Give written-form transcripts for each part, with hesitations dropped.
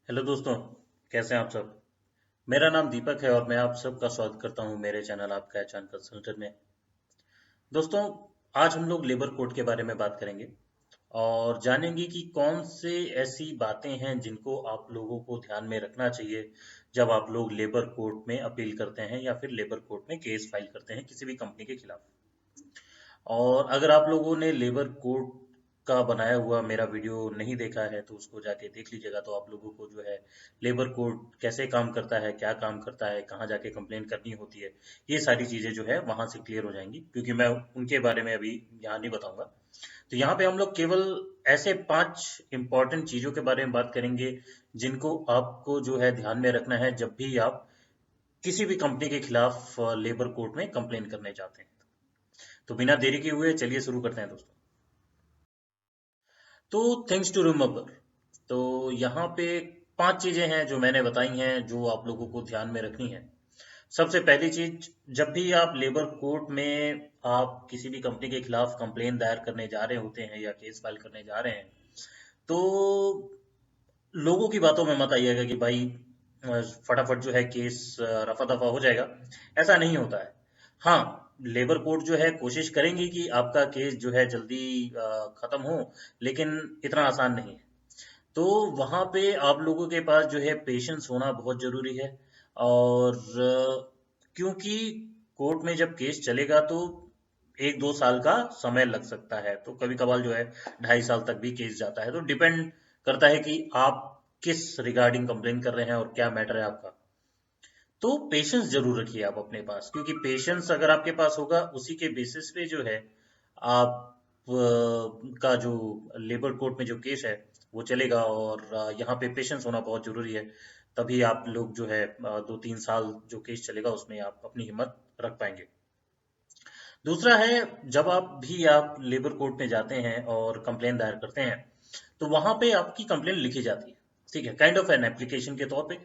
Hello दोस्तों, कैसे हैं आप सब। मेरा नाम दीपक है और मैं आप सबका स्वागत करता हूं मेरे चैनल आपका एचआर कंसल्टेंट में। दोस्तों, आज हम लोग लेबर कोड के बारे में बात करेंगे और जानेंगे कि कौन से ऐसी बातें हैं जिनको आप लोगों को ध्यान में रखना चाहिए जब आप लोग लेबर कोर्ट में अपील करते हैं या फिर लेबर कोर्ट में केस फाइल करते हैं किसी भी कंपनी के खिलाफ। और अगर आप लोगों ने लेबर कोड का बनाया हुआ मेरा वीडियो नहीं देखा है तो उसको जाके देख लीजिएगा, तो आप लोगों को जो है लेबर कोड कैसे काम करता है, क्या काम करता है, कहाँ जाके कंप्लेन करनी होती है, ये सारी चीज़ें जो है वहाँ से क्लियर हो जाएंगी, क्योंकि मैं उनके बारे में अभी यहाँ नहीं बताऊंगा। तो यहाँ पे हम लोग केवल ऐसे 5 इंपॉर्टेंट चीज़ों के बारे में बात करेंगे जिनको आपको जो है ध्यान में रखना है जब भी आप किसी भी कंपनी के खिलाफ लेबर कोर्ट में कंप्लेन करने जाते हैं। तो बिना देरी के हुए चलिए शुरू करते हैं दोस्तों। तो थिंग्स टू रिमेम्बर, तो यहाँ पे 5 चीजें हैं जो मैंने बताई हैं जो आप लोगों को ध्यान में रखनी है। सबसे पहली चीज, जब भी आप लेबर कोर्ट में आप किसी भी कंपनी के खिलाफ कंप्लेन दायर करने जा रहे होते हैं या केस फाइल करने जा रहे हैं, तो लोगों की बातों में मत आइएगा कि भाई फटाफट जो है केस रफा दफा हो जाएगा। ऐसा नहीं होता है। हाँ, लेबर कोर्ट जो है कोशिश करेंगी कि आपका केस जो है जल्दी खत्म हो, लेकिन इतना आसान नहीं है। तो वहाँ पे आप लोगों के पास जो है पेशेंस होना बहुत ज़रूरी है। और क्योंकि कोर्ट में जब केस चलेगा तो 1-2 साल का समय लग सकता है, तो कभी कभार जो है 2.5 साल तक भी केस जाता है। तो डिपेंड करता है कि आप किस रिगार्डिंग कंप्लेन कर रहे हैं और क्या मैटर है आपका। तो पेशेंस जरूर रखिए आप अपने पास, क्योंकि पेशेंस अगर आपके पास होगा उसी के बेसिस पे जो है आप का जो लेबर कोर्ट में जो केस है वो चलेगा। और यहाँ पे पेशेंस होना बहुत जरूरी है। तभी आप लोग जो है 2-3 साल जो केस चलेगा उसमें आप अपनी हिम्मत रख पाएंगे। दूसरा है, जब आप लेबर कोर्ट में जाते हैं और कंप्लेन दायर करते हैं, तो वहां पे आपकी कंप्लेन लिखी जाती है। ठीक है, काइंड ऑफ एन एप्लीकेशन के तौर पे।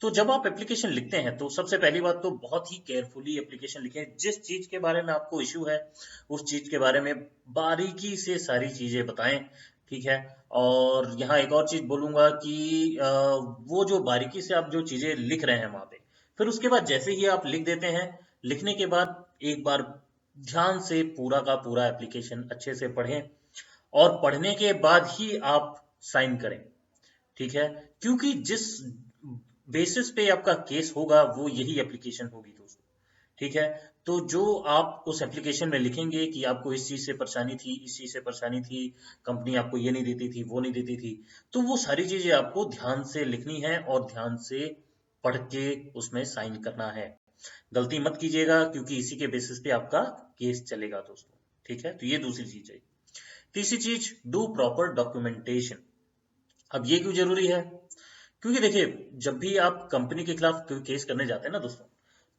तो जब आप एप्लीकेशन लिखते हैं तो सबसे पहली बात तो बहुत ही केयरफुली एप्लीकेशन लिखें। जिस चीज के बारे में आपको इश्यू है उस चीज के बारे में बारीकी से सारी चीजें बताएं। ठीक है। और यहाँ एक और चीज बोलूंगा कि वो जो बारीकी से आप जो चीजें लिख रहे हैं वहां पे, फिर उसके बाद जैसे ही आप लिख देते हैं, लिखने के बाद एक बार ध्यान से पूरा का पूरा एप्लीकेशन अच्छे से पढ़ें और पढ़ने के बाद ही आप साइन करें। ठीक है, क्योंकि जिस बेसिस पे आपका केस होगा वो यही एप्लीकेशन होगी दोस्तों। ठीक है। तो जो आप उस एप्लीकेशन में लिखेंगे कि आपको इस चीज से परेशानी थी, इस चीज से परेशानी थी, कंपनी आपको ये नहीं देती थी, वो नहीं देती थी, तो वो सारी चीजें आपको ध्यान से लिखनी है और ध्यान से पढ़ के उसमें साइन करना है। गलती मत कीजिएगा, क्योंकि इसी के बेसिस पे आपका केस चलेगा दोस्तों। ठीक है, तो ये दूसरी चीज है। तीसरी चीज, डू प्रॉपर डॉक्यूमेंटेशन। अब ये क्यों जरूरी है? क्योंकि देखिए, जब भी आप कंपनी के खिलाफ कोई केस करने जाते हैं ना दोस्तों,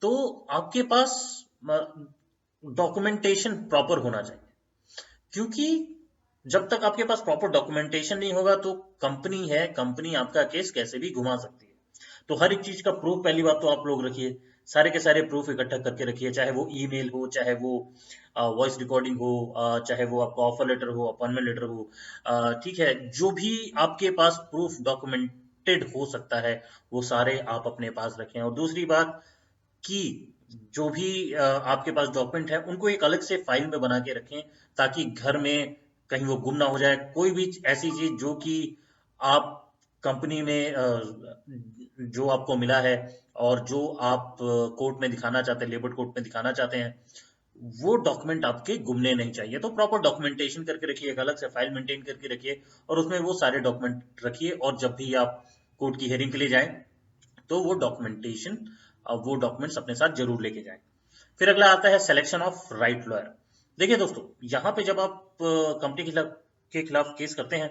तो आपके पास डॉक्यूमेंटेशन प्रॉपर होना चाहिए। क्योंकि जब तक आपके पास प्रॉपर डॉक्यूमेंटेशन नहीं होगा तो कंपनी है, कंपनी आपका केस कैसे भी घुमा सकती है। तो हर एक चीज का प्रूफ पहली बात तो आप लोग रखिए। सारे के सारे प्रूफ इकट्ठा करके रखिए, चाहे वो ईमेल हो, चाहे वो वॉइस रिकॉर्डिंग हो, चाहे वो आपका ऑफर लेटर हो, अपॉइंटमेंट लेटर हो। ठीक है, जो भी आपके पास प्रूफ डॉक्यूमेंटेड हो सकता है वो सारे आप अपने पास रखें। और दूसरी बात कि जो भी आपके पास डॉक्यूमेंट है उनको एक अलग से फाइल में बना के रखें, ताकि घर में कहीं वो गुम ना हो जाए। कोई भी ऐसी चीज जो कि आप कंपनी में जो आपको मिला है और जो आप कोर्ट में दिखाना चाहते हैं, लेबर कोर्ट में दिखाना चाहते हैं, वो डॉक्यूमेंट आपके गुमने नहीं चाहिए। तो प्रॉपर डॉक्यूमेंटेशन करके रखिए, एक अलग से फाइल मेंटेन करके रखिए और उसमें वो सारे डॉक्यूमेंट रखिए। और जब भी आप कोर्ट की हेयरिंग के लिए जाएं तो वो डॉक्यूमेंटेशन, वो डॉक्यूमेंट्स अपने साथ जरूर लेके जाएं। फिर अगला आता है सिलेक्शन ऑफ राइट लॉयर। देखिए दोस्तों, यहाँ पे जब आप कंपनी के खिलाफ केस करते हैं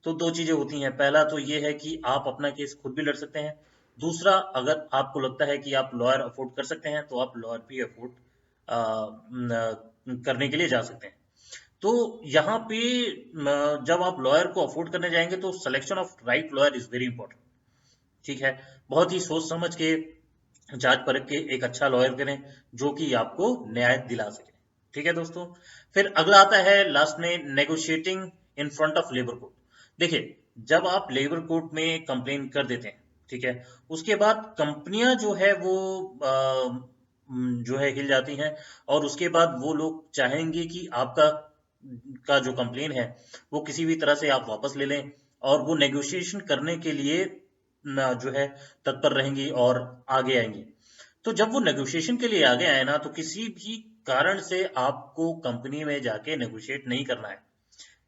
तो दो चीजें होती हैं। पहला तो ये है कि आप अपना केस खुद भी लड़ सकते हैं। दूसरा, अगर आपको लगता है कि आप लॉयर अफोर्ड कर सकते हैं तो आप लॉयर भी अफोर्ड करने के लिए जा सकते हैं। तो यहाँ पे जब आप लॉयर को अफोर्ड करने जाएंगे तो selection of right lawyer is very important. ठीक है, बहुत ही सोच समझ के, जांच परख के एक अच्छा लॉयर करें जो कि आपको न्याय दिला सके। ठीक है दोस्तों। फिर अगला आता है लास्ट में, negotiating in front of labour court. देखिए, जब आप लेबर कोर्ट में कंप्लेन कर देते हैं, ठीक है, उसके बाद कंपनियां जो है वो जो है हिल जाती हैं, और उसके बाद वो लोग चाहेंगे कि आपका जो कंप्लेन है वो किसी भी तरह से आप वापस ले लें, और वो नेगोशिएशन करने के लिए जो है तत्पर रहेंगी और आगे आएंगी। तो जब वो नेगोशिएशन के लिए आगे आए ना, तो किसी भी कारण से आपको कंपनी में जाके नेगोशिएट नहीं करना है।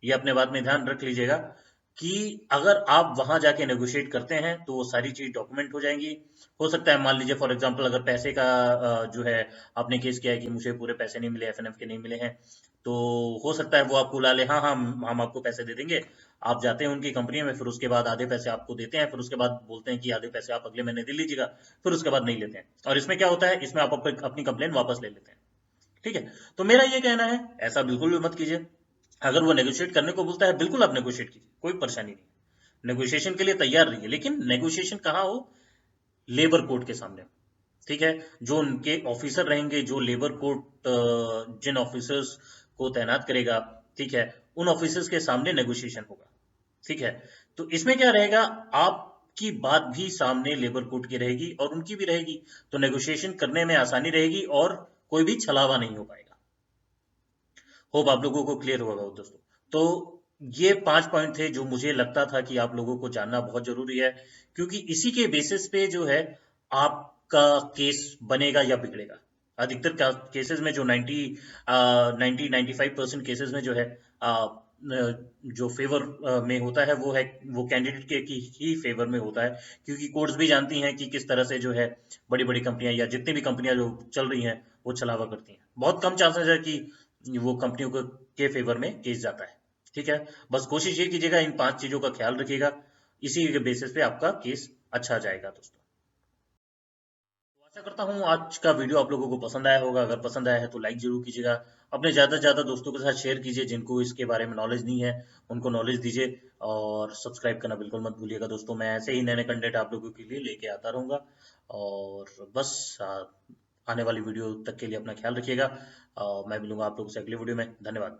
ये अपने बात में ध्यान रख लीजिएगा कि अगर आप वहां जाके नेगोशिएट करते हैं तो वो सारी चीज डॉक्यूमेंट हो जाएंगी। हो सकता है मान लीजिए फॉर एग्जांपल अगर पैसे का जो है आपने केस किया है कि मुझे पूरे पैसे नहीं मिले, एफएनएफ के नहीं मिले हैं, तो हो सकता है वो आपको ला ले, हाँ हाँ हम आपको पैसे दे देंगे। आप जाते हैं उनकी कंपनी में, फिर उसके बाद आधे पैसे आपको देते हैं, फिर उसके बाद बोलते हैं कि आधे पैसे आप अगले महीने दे लीजिएगा, फिर उसके बाद नहीं लेते हैं। और इसमें क्या होता है, इसमें आप अपनी कंप्लेन वापस ले लेते हैं। ठीक है, तो मेरा ये कहना है ऐसा बिल्कुल भी मत कीजिए। अगर वो नेगोशिएट करने को बोलता है, बिल्कुल आप नेगोशिएट कीजिए, कोई परेशानी नहीं। नेगोशिएशन के लिए तैयार रहिए, लेकिन नेगोशिएशन कहाँ हो, लेबर कोर्ट के सामने। ठीक है, जो उनके ऑफिसर रहेंगे, जो लेबर कोर्ट जिन ऑफिसर्स को तैनात करेगा, ठीक है, उन ऑफिसर्स के सामने नेगोशिएशन होगा। ठीक है, तो इसमें क्या रहेगा, आपकी बात भी सामने लेबर कोर्ट की रहेगी और उनकी भी रहेगी, तो नेगोशिएशन करने में आसानी रहेगी और कोई भी छलावा नहीं हो पाएगा। होप आप लोगों को क्लियर होगा दोस्तों। तो ये 5 पॉइंट थे जो मुझे लगता था कि आप लोगों को जानना बहुत जरूरी है, क्योंकि इसी के बेसिस पे जो है आपका केस बनेगा या बिगड़ेगा। अधिकतर केसेस में जो 95% केसेस में जो है जो फेवर में होता है वो है, वो कैंडिडेट के की ही फेवर में होता है, क्योंकि कोर्ट्स भी जानती हैं कि किस तरह से जो है बड़ी बड़ी कंपनियां या जितनी भी कंपनियां जो चल रही हैं वो छलावा करती हैं। बहुत कम चांसेस है कि वो कंपनियों के फेवर में केस जाता है। ठीक है, बस कोशिश ये कीजिएगा, इन 5 चीजों का ख्याल रखिएगा, इसी के बेसिस पे आपका केस अच्छा जाएगा दोस्तों। तो आशा करता हूँ आज का वीडियो आप लोगों को पसंद आया होगा। अगर पसंद आया है तो लाइक जरूर कीजिएगा, अपने ज्यादा से ज्यादा दोस्तों के साथ शेयर कीजिए जिनको इसके बारे में नॉलेज नहीं है, उनको नॉलेज दीजिए। और सब्सक्राइब करना बिल्कुल मत भूलिएगा दोस्तों, मैं ऐसे ही नए नए कंटेंट आप लोगों के लिए लेके आता रहूंगा। और बस आने वाली वीडियो तक के लिए अपना ख्याल रखिएगा। मैं मिलूंगा आप लोगों से अगली वीडियो में। धन्यवाद।